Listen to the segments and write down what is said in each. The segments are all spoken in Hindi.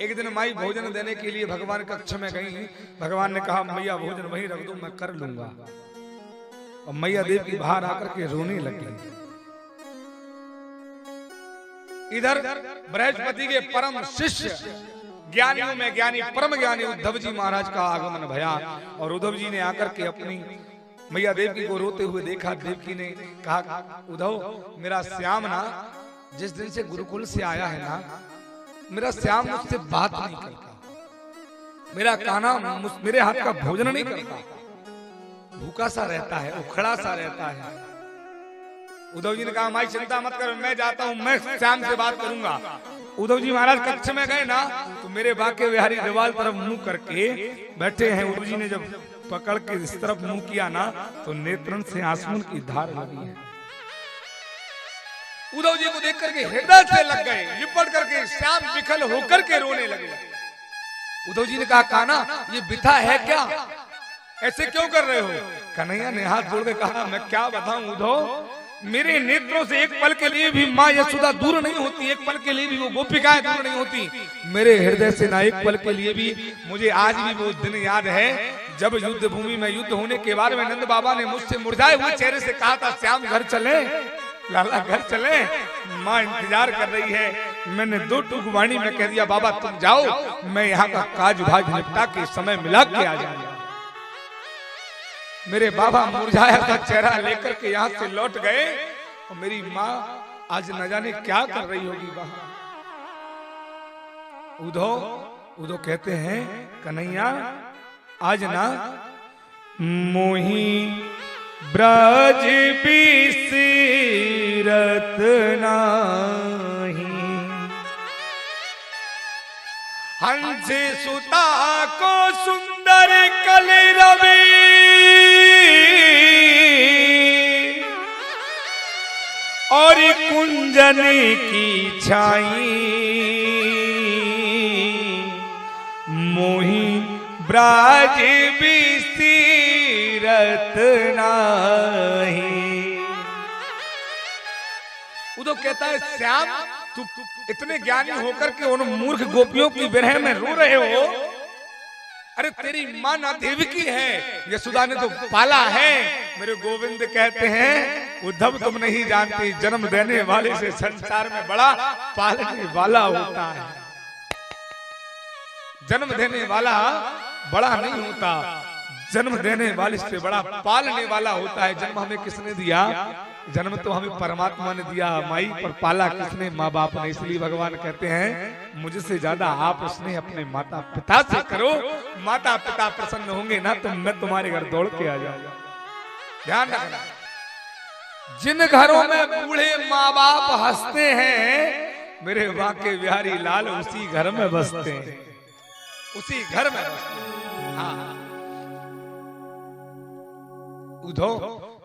एक दिन माई भोजन देने के लिए भगवान कक्ष में गई। भगवान ने कहा मैया भोजन वहीं रख दो, मैं कर लूंगा। और मैया देव की बाहर आकर के रोने लगी। इधर बृहस्पति के परम शिष्य ज्ञानियों में ज्ञानी परम ज्ञानी उद्धव जी महाराज का आगमन भया। और उद्धव जी ने आकर के अपनी मैया देवकी को रोते हुए देखा। देवकी ने कहा उद्धव, मेरा श्याम ना जिस दिन से गुरुकुल से आया है ना, मेरा श्याम मुझसे बात नहीं करता, मेरा कान्हा मेरे हाथ का भोजन नहीं करता, भूखा सा रहता है, उखड़ा सा रहता है। उद्धव जी ने कहा माई चिंता मत कर, मैं जाता हूं, मैं श्याम से बात करूंगा। उद्धव जी महाराज कक्ष में गए ना, तो मेरे बाके बिहारी दीवार तरफ मुंह करके बैठे हैं। उद्धव जी ने जब पकड़ के इस तरफ मुंह किया ना, तो नेत्रन से आंसू की धार लगी है। उद्धव जी को देख करके हृदय से लग गए, लिपट करके श्याम विकल होकर के रोने लगे। उद्धव जी ने कहा कान्हा, ये बिथा है क्या, ऐसे क्यों कर रहे हो? कन्हैया ने हाथ जोड़ के कहा मैं क्या बताऊं उद्धव, मेरे नेत्रों से एक पल के लिए भी माँ यशोदा दूर नहीं होती, एक पल के लिए भी वो गोपिकाएं दूर नहीं होती। मेरे हृदय से ना एक पल के लिए भी, मुझे आज भी वो दिन याद है जब युद्ध भूमि में युद्ध होने के बाद में नंद बाबा ने मुझसे मुरझाए हुए चेहरे से कहा था श्याम घर चले, लाला घर चले, माँ इंतजार कर रही है। मैंने दो टूक वाणी में कह दिया बाबा तुम जाओ, मैं यहाँ का काज भाज निपटा के समय मिला के आ जाऊंगा। मेरे बाबा मुरझाया था चेहरा लेकर के यहाँ से लौट गए। और मेरी माँ आज न जाने क्या कर रही होगी वहां। उद्धव कहते हैं कन्हैया आज ना मोही ब्रज बिसरत नाही, हंस सुता को सुंदर कलरवी, और कुंजन की छाई, मोही ब्रज बिसरत नाही। उद्धव कहता है श्याम तू इतने ज्ञानी होकर के उन मूर्ख गोपियों की विरह में रो रहे हो। अरे तेरी माँ ना देवकी है, यशोदा ने तो पाला है। मेरे गोविंद कहते हैं उद्धव तुम नहीं जानती, जन्म देने वाले से संसार में बड़ा पालने वाला होता है। जन्म देने वाला बड़ा नहीं होता, जन्म देने वाले से बड़ा पालने वाला होता है। जन्म हमें किसने दिया? जन्म तो हमें परमात्मा ने दिया माई, पर पाला किसने? माँ बाप ने। इसलिए भगवान कहते हैं मुझसे ज्यादा आप उसने अपने माता पिता से करो, माता पिता प्रसन्न होंगे ना तो मैं तुम्हारे घर दौड़ के आ जाऊंगा। ध्यान रखना, जिन घरों में बूढ़े माँ बाप हंसते हैं मेरे बाके बिहारी लाल उसी घर में बसते हैं, उसी घर में बसते हैं। हाँ उद्धव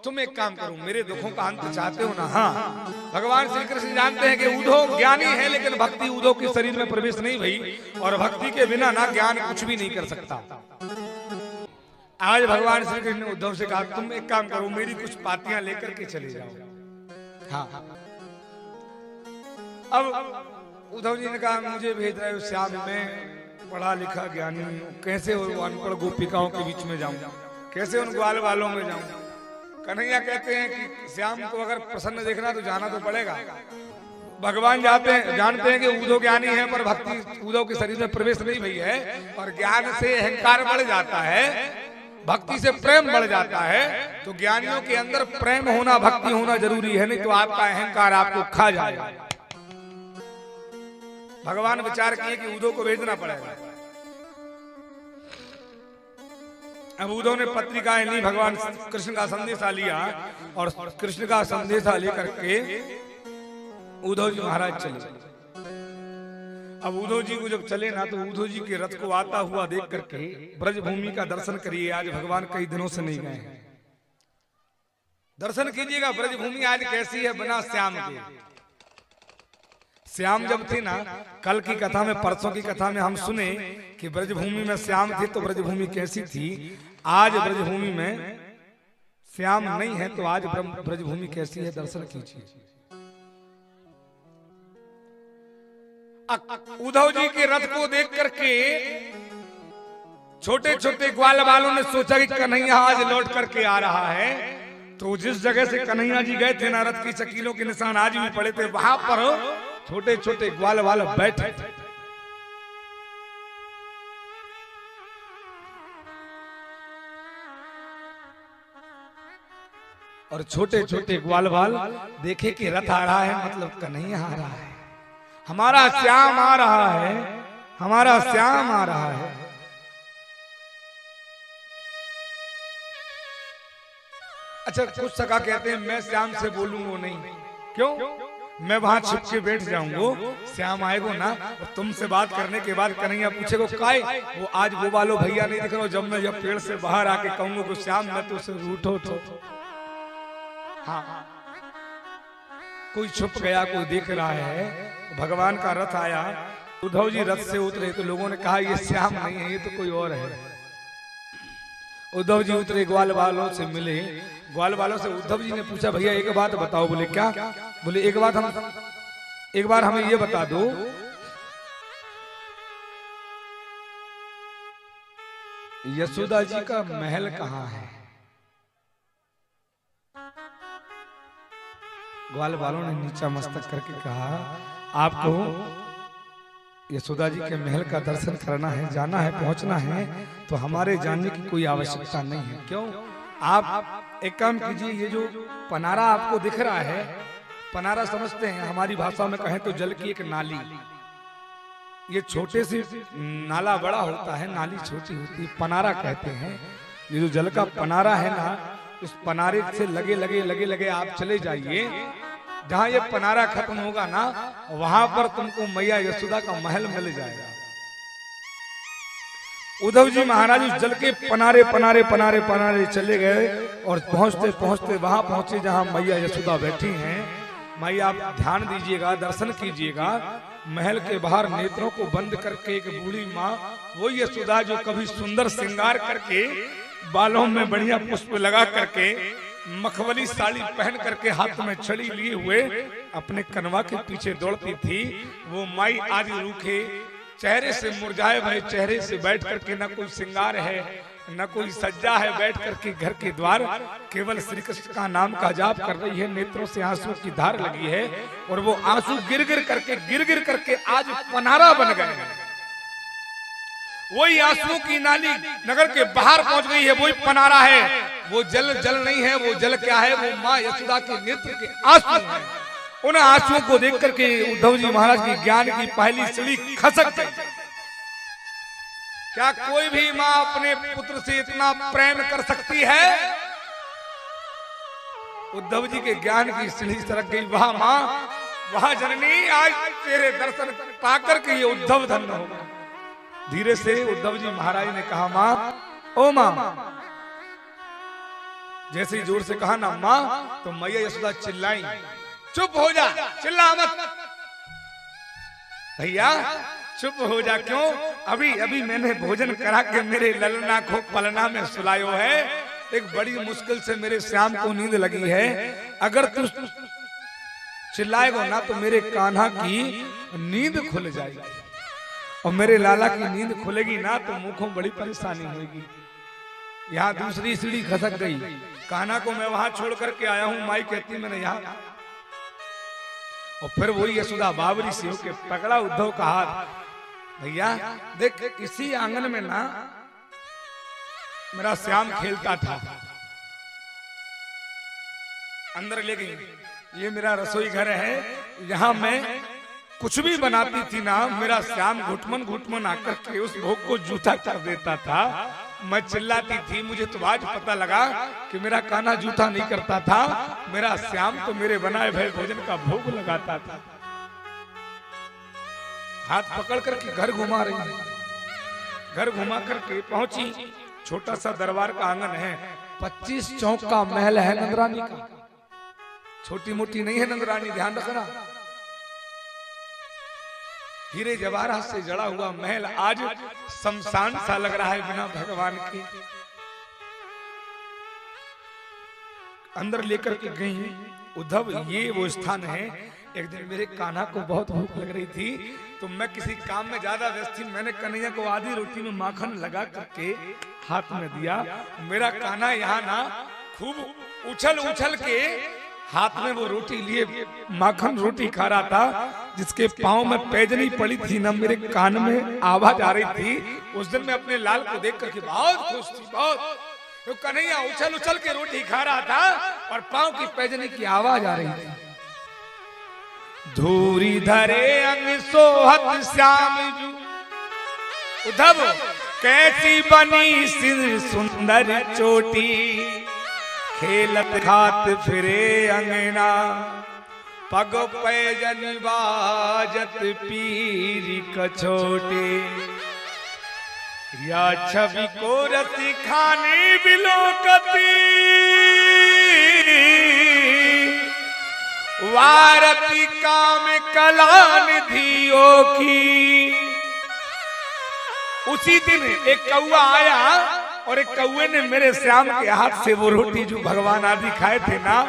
तुम एक काम करो, मेरे दुखों का अंत चाहते हो ना? हाँ भगवान श्री कृष्ण जानते हैं कि उद्धव ज्ञानी है, लेकिन भक्ति उद्धव के शरीर में प्रवेश नहीं भई, और भक्ति के बिना ना ज्ञान कुछ भी नहीं कर सकता। आज भगवान श्री कृष्ण ने उद्धव से कहा तुम एक काम करो, मेरी कुछ पातियां लेकर के चले जाओ। हाँ अब उद्धव जी ने कहा मुझे भेज रहे हो श्याम, मैं पढ़ा लिखा ज्ञानी हूं, कैसे अनपढ़ गोपिकाओं के बीच में जाऊं, कैसे उन ग्वाल वालों में जाऊं? कन्हैया कहते हैं कि श्याम को अगर प्रसन्न देखना तो जाना तो पड़ेगा। भगवान जानते हैं कि उद्धव ज्ञानी है, पर भक्ति उद्धव के शरीर में प्रवेश नहीं भई है, और ज्ञान से अहंकार बढ़ जाता है, भक्ति से प्रेम बढ़ जाता है। तो ज्ञानियों के अंदर प्रेम होना, भक्ति होना जरूरी है, नहीं तो आपका अहंकार आपको खा जाएगा। भगवान विचार किए कि उद्धव को भेजना पड़ेगा। अब उद्धव ने पत्रिकाएं ली, भगवान कृष्ण का संदेशा लिया, और कृष्ण का संदेशा लेकर के उद्धव जी महाराज चले। अब उद्धव जी को जब चले ना, तो उद्धव जी के रथ को आता हुआ देख करके ब्रजभूमि का दर्शन करिए। आज भगवान कई दिनों से नहीं गए हैं, दर्शन कीजिएगा ब्रजभूमि आज कैसी है बिना श्याम के। श्याम जब थे ना, कल की कथा में, परसों की कथा में हम सुने कि ब्रजभूमि में श्याम थे, तो ब्रजभूमि कैसी थी। आज ब्रजभूमि में श्याम नहीं है, तो आज ब्रजभूमि कैसी है दर्शन कीजिए। उद्धव जी के रथ को देख करके छोटे छोटे ग्वाल वालों ने सोचा कि कन्हैया आज लौट करके आ रहा है। तो जिस जगह से कन्हैया जी गए थे ना, रथ की शकीलों के निशान आज भी पड़े थे, वहां पर छोटे छोटे ग्वाल वाले बैठे थे। और छोटे छोटे ग्वाल वाल देखे कि रथ आ रहा है, मतलब कन्हैया आ रहा है, हमारा श्याम आ रहा है, हमारा श्याम आ रहा है। अच्छा, कुछ सखा कहते हैं मैं श्याम से बोलूंगा नहीं, क्यों? मैं वहां छिप के बैठ जाऊंगा, श्याम आएगो ना, और तुमसे बात करने के बाद कन्हैया पूछेगो काय वो आज वो वालो भैया नहीं दिख रहा। जब मैं जब पेड़ से बाहर आके कहूंगा कि श्याम मैं तो उसे रूठो तो हाँ, कोई छुप गया, कोई देख रहा है। भगवान का रथ आया, उद्धव जी रथ से उतरे तो लोगों ने कहा ये श्याम नहीं है, ये तो कोई और है। उद्धव जी उतरे, ग्वाल वालों से मिले, ग्वाल वालों से उद्धव जी ने पूछा भैया एक बात बताओ। बोले क्या? बोले एक बार हमें ये बता दो, यशोदा जी का महल कहाँ है? ग्वाल वालों ने नीचा मस्तक करके कहा आपको यशोदा जी के महल का दर्शन करना है, जाना है, पहुंचना है, तो हमारे जानने की कोई आवश्यकता नहीं है। क्यों? आप एक काम कीजिए, ये जो पनारा आपको दिख रहा है, पनारा समझते हैं, हमारी भाषा में कहें तो जल की एक नाली। ये छोटे से नाला बड़ा होता है, नाली छोटी होती है, पनारा कहते हैं। ये जो जल का पनारा है ना, उस पनारे से लगे लगे लगे लगे आप चले जाइए, जहां ये पनारा खत्म होगा ना, वहां पर तुमको मैया यशोदा का महल मिल जाएगा। उद्धव जी महाराज उस जल के पनारे पनारे पनारे पनारे चले गए और पहुंचते पहुंचते वहां पहुंचे जहां मैया यशोदा बैठी हैं। मैया आप ध्यान दीजिएगा, दर्शन कीजिएगा। महल के बाहर नेत्रों को बंद करके एक बूढ़ी माँ, वो यशोदा जो कभी सुंदर श्रृंगार करके बालों में बढ़िया पुष्प लगा करके, मखमली साड़ी पहन करके, हाथ में छड़ी लिए हुए अपने कनवा के पीछे दौड़ती थी, वो माई आज रूखे चेहरे से, मुरझाए भरे चेहरे से बैठ करके, न कोई श्रृंगार है न कोई सज्जा है, बैठ करके घर के द्वार केवल श्री कृष्ण का नाम का जाप कर रही है। नेत्रों से आंसू की धार लगी है और वो आंसू गिर गिर करके आज पनारा बन गए। वही आंसू की नाली नगर के बाहर पहुंच गई है, वही पनारा है। वो जल नहीं है, वो जल क्या है? वो माँ यशोदा के नेत्र के आंसू हैं। उन आंसुओं को देख करके उद्धव जी महाराज की ज्ञान की पहली सीढ़ी खसक गई। क्या कोई भी माँ अपने पुत्र से इतना प्रेम कर सकती है? उद्धव जी के ज्ञान की सीढ़ी सरक गई। वाह माँ, वाह जननी, आज तेरे दर्शन पाकर के ये उद्धव धन्य होगा। धीरे से उद्धव जी महाराज ने कहा माँ, ओ माँ। जैसे ही जोर से कहा ना माँ, तो मैया यशोदा चिल्लाई, चुप हो जा, चिल्ला मत भैया, चुप हो जा। क्यों? अभी मैंने भोजन करा के मेरे ललना को पलना में सुलायो है। एक बड़ी मुश्किल से मेरे श्याम को नींद लगी है। अगर तू चिल्लाएगा ना तो मेरे कान्हा की नींद खुल जाएगी, और मेरे लाला की नींद खुलेगी ना तो मुखों बड़ी परेशानी होगी। यहाँ दूसरी सीढ़ी खसक गई। कान्हा को मैं वहां छोड़ करके आया हूँ, माई कहती मैंने यहाँ। और फिर वही यशोदा बाबरी से होके पकड़ा उद्धव का हाथ। भैया देख, इसी आंगन में ना मेरा श्याम खेलता था, अंदर ले गई। ये मेरा रसोई घर है, यहाँ मैं कुछ भी बनाती थी ना, मेरा श्याम घुटमन आकर के उस भोग को जूठा कर देता था। मैं चिल्लाती थी। मुझे तो आज पता लगा कि मेरा कान्हा जूठा नहीं करता था, मेरा श्याम तो मेरे बनाए भय भोजन का भोग लगाता था। हाथ पकड़ करके घर घुमा रही है। घर घुमा करके पहुंची, छोटा सा दरबार का आंगन है, 25 चौक का महल है नंदरानी का। छोटी मोटी नहीं है नंदरानी, ध्यान रखना। हीरे जवाहरात से जड़ा हुआ महल आज शमशान सा लग रहा है बिना भगवान के। अंदर लेकर के गई उद्धव, ये वो स्थान है एक दिन मेरे कान्हा को बहुत भूख लग रही थी, तो मैं किसी काम में ज्यादा व्यस्त थी। मैंने कन्हैया को आधी रोटी में माखन लगा करके हाथ में दिया। मेरा कान्हा यहाँ ना खूब उछल उछल के हाथ में वो रोटी लिए माखन रोटी खा रहा था। जिसके पाँव में पैजनी पड़ी थी ना, मेरे कान में आवाज आ रही थी। उस दिन मैं अपने लाल को देख करके बहुत खुश थी, बहुत। तो कन्हैया उछल उछल के रोटी खा रहा था और पाँव की पैजनी की आवाज आ रही थी। धूरी धरे अंग सोहत श्याम जू, उद्धव कैसी बनी सिर सुंदर चोटी, खेलत खात फिरे अंगना, पग पैजन बाजत पीरी कछोटे, या छवि को रति खानी बिलोकती, वारती काम कलान धियो की। उसी दिन एक कौआ आया और एक कौए ने मेरे श्याम के हाथ से वो रोटी जो भगवान आदि खाए थे ना,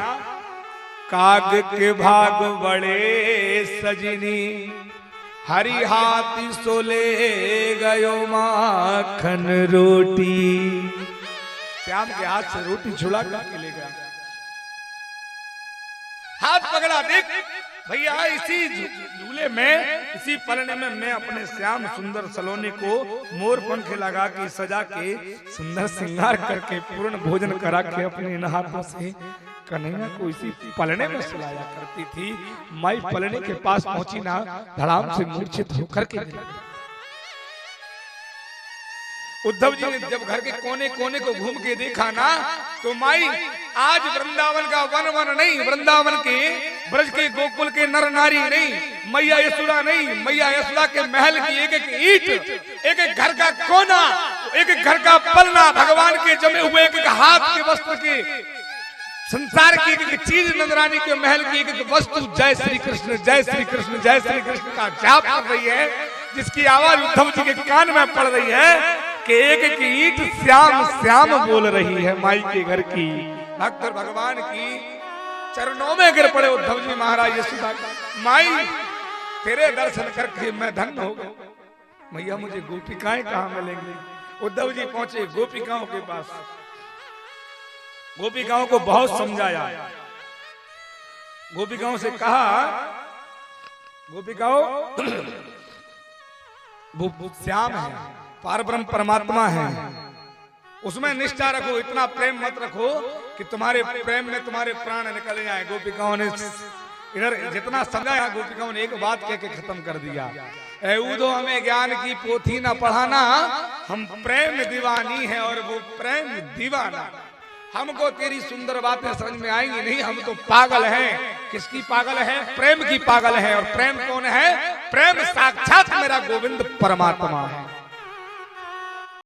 काग के भाग बड़े सजनी, हरि हाथी सोले गयो माखन रोटी। श्याम के हाथ से रोटी छुड़ा करके ले गया, हाथ पकड़ा, देख भैया इसी झूले में, इसी पलने में मैं अपने श्याम सुंदर सलोने को मोर पंख लगा के सजा के सुंदर श्रृंगार करके पूर्ण भोजन करा के अपने इन हाथों से कन्हैया को इसी पलने में सुलाया करती थी। माई पलने के पास पहुंची ना, धड़ाम से मूर्छित होकर के उद्धव जी ने जब घर के कोने कोने को घूम के देखा ना, तो माई आज वृंदावन का वन वन नहीं, वृंदावन के ब्रज के गोकुल के नर नारी नहीं, मैया यशोदा नहीं, मैया यशोदा के महल की एक एक ईंट, एक एक घर का कोना, एक एक घर का पलना, भगवान के जमे हुए एक एक हाथ के वस्त्र के, संसार की एक एक चीज नजरानी के महल की एक एक वस्तु जय श्री कृष्ण जय श्री कृष्ण जय श्री कृष्ण का जाप कर रही है, जिसकी आवाज उद्धव जी के कान में पड़ रही है कि एक एक ईंट श्याम श्याम बोल रही है। माई के घर की भक्त भगवान की चरणों में गिर पड़े उद्धव जी महाराज यशोदा। माई तेरे दर्शन करके मैं धन्य हो गया, मैया मुझे गोपिकाएं कहाँ मिलेंगी। उद्धव जी पहुंचे गोपिकाओं के पास, गोपिकाओं को बहुत समझाया, गोपिकाओं से कहा, गोपिकाओं वो श्याम है, पारब्रह्म परमात्मा है, उसमें निष्ठा रखो, इतना प्रेम मत रखो कि तुम्हारे प्रेम में तुम्हारे प्राण निकल जाए। गोपिकाओं ने इधर जितना समझाया, गोपिकाओं ने एक बात कह के खत्म कर दिया, ऐउदो हमें ज्ञान की पोथी न पढ़ाना, हम प्रेम दीवानी है और वो प्रेम दीवाना। हमको तेरी सुंदर बातें समझ में आएंगी नहीं, हम तो पागल हैं। किसकी पागल है? प्रेम की पागल है। और प्रेम कौन है? प्रेम साक्षात मेरा गोविंद परमात्मा है।